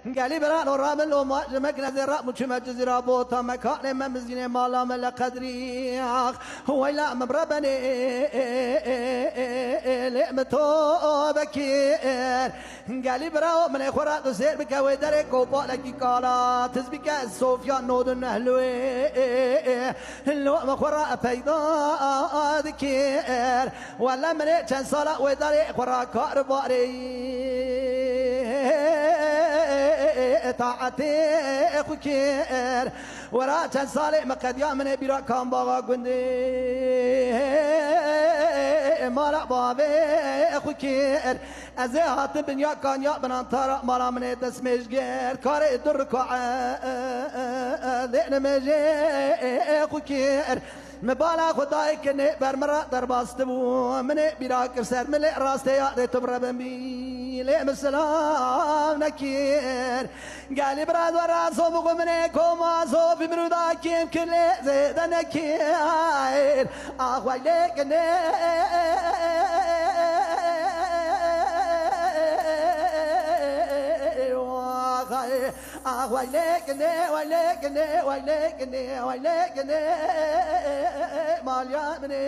قالي برا ورامل وما جمكنا ذرا مشما جزيرة بوتا مكان ما مزين مالا ملا قدري هو لا مبربني لمتو بكير قالي برا من خورا تسير بك ودرك وبالك قالا تزبك الصوفيا نود النهلوي لو مخورا بيضا ذكير ولا من كان صلاة ودرك خورا كارباري طاعتي اخوكير ورا كان صالح مقد يا من بيرا كان باغا قندي مالا بابي اخوكير ازهات بنيا كان يا بنان طارق مالا من تسميش غير كاري دركو ذئن مجي اخوكير مبالا خدای کنه بر مرا در باستبو منه بیرا کرسر مل راسته یاد تبر بمی لیم السلام نکیر قالی براد ورا صوب منه کوما صوب مرودا کیم کله زید نکیر آخوای لکنه ويلكني مال يا مني